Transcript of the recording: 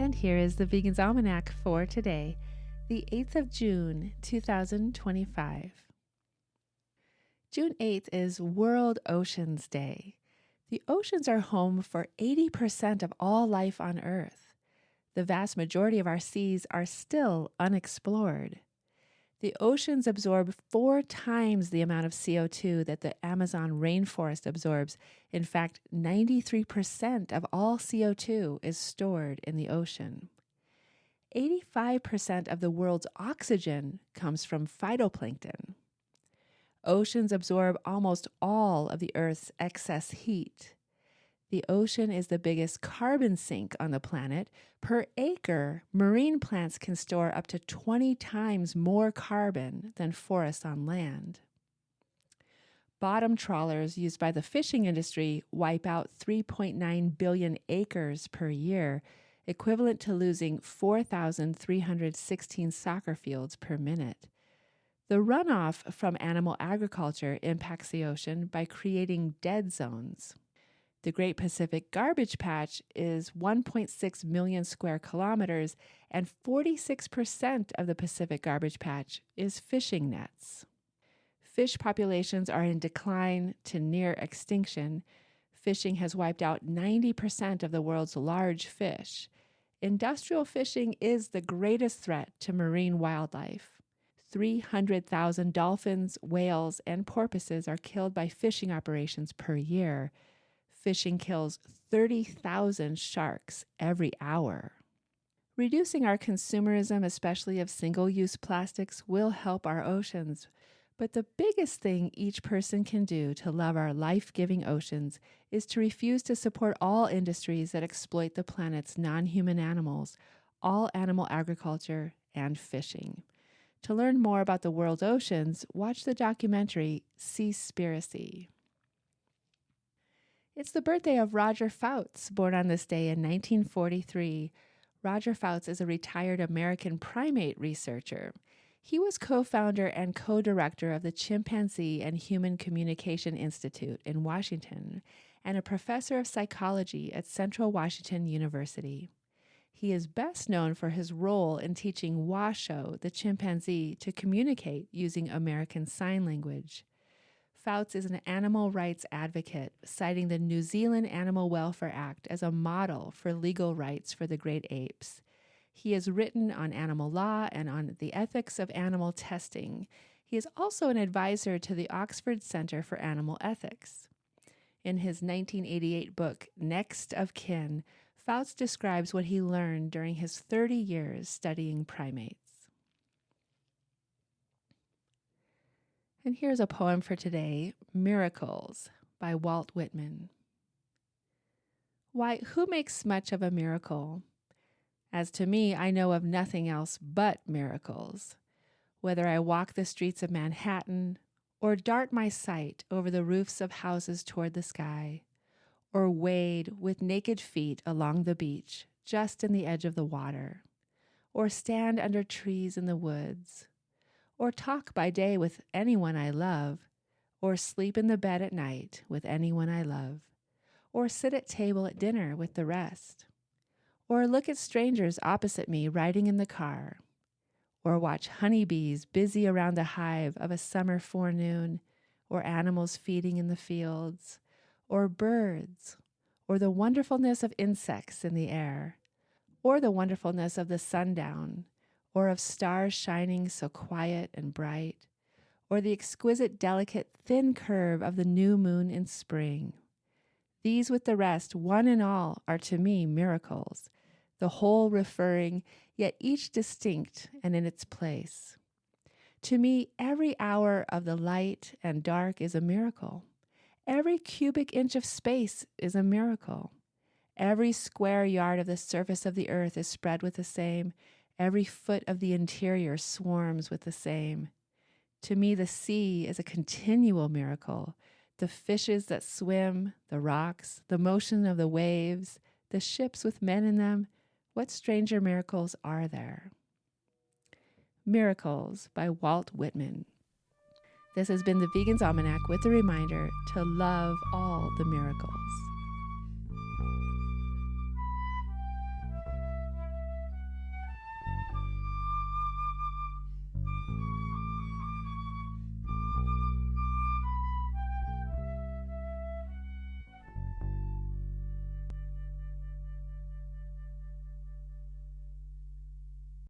And here is the Vegan's Almanac for today, the 8th of June, 2025. June 8th is World Oceans Day. The oceans are home for 80% of all life on Earth. The vast majority of our seas are still unexplored. The oceans absorb 4 times the amount of CO2 that the Amazon rainforest absorbs. In fact, 93% of all CO2 is stored in the ocean. 85% of the world's oxygen comes from phytoplankton. Oceans absorb almost all of the Earth's excess heat. The ocean is the biggest carbon sink on the planet. Per acre, marine plants can store up to 20 times more carbon than forests on land. Bottom trawlers used by the fishing industry wipe out 3.9 billion acres per year, equivalent to losing 4,316 soccer fields per minute. The runoff from animal agriculture impacts the ocean by creating dead zones. The Great Pacific Garbage Patch is 1.6 million square kilometers, and 46% of the Pacific Garbage Patch is fishing nets. Fish populations are in decline to near extinction. Fishing has wiped out 90% of the world's large fish. Industrial fishing is the greatest threat to marine wildlife. 300,000 dolphins, whales, and porpoises are killed by fishing operations per year. Fishing kills 30,000 sharks every hour. Reducing our consumerism, especially of single-use plastics, will help our oceans. But the biggest thing each person can do to love our life-giving oceans is to refuse to support all industries that exploit the planet's non-human animals, all animal agriculture, and fishing. To learn more about the world's oceans, watch the documentary Seaspiracy. It's the birthday of Roger Fouts, born on this day in 1943. Roger Fouts is a retired American primate researcher. He was co-founder and co-director of the Chimpanzee and Human Communication Institute in Washington and a professor of psychology at Central Washington University. He is best known for his role in teaching Washoe, the chimpanzee, to communicate using American Sign Language. Fouts is an animal rights advocate, citing the New Zealand Animal Welfare Act as a model for legal rights for the great apes. He has written on animal law and on the ethics of animal testing. He is also an advisor to the Oxford Center for Animal Ethics. In his 1988 book, Next of Kin, Fouts describes what he learned during his 30 years studying primates. And here's a poem for today, Miracles by Walt Whitman. Why, who makes much of a miracle? As to me, I know of nothing else but miracles. Whether I walk the streets of Manhattan, or dart my sight over the roofs of houses toward the sky, or wade with naked feet along the beach, just in the edge of the water, or stand under trees in the woods, or talk by day with anyone I love, or sleep in the bed at night with anyone I love, or sit at table at dinner with the rest, or look at strangers opposite me riding in the car, or watch honeybees busy around the hive of a summer forenoon, or animals feeding in the fields, or birds, or the wonderfulness of insects in the air, or the wonderfulness of the sundown, or of stars shining so quiet and bright, or the exquisite, delicate, thin curve of the new moon in spring. These with the rest, one and all, are to me miracles, the whole referring, yet each distinct and in its place. To me, every hour of the light and dark is a miracle. Every cubic inch of space is a miracle. Every square yard of the surface of the earth is spread with the same. Every foot of the interior swarms with the same. To me, the sea is a continual miracle. The fishes that swim, the rocks, the motion of the waves, the ships with men in them, what stranger miracles are there? Miracles by Walt Whitman. This has been the Vegan's Almanac with a reminder to love all the miracles.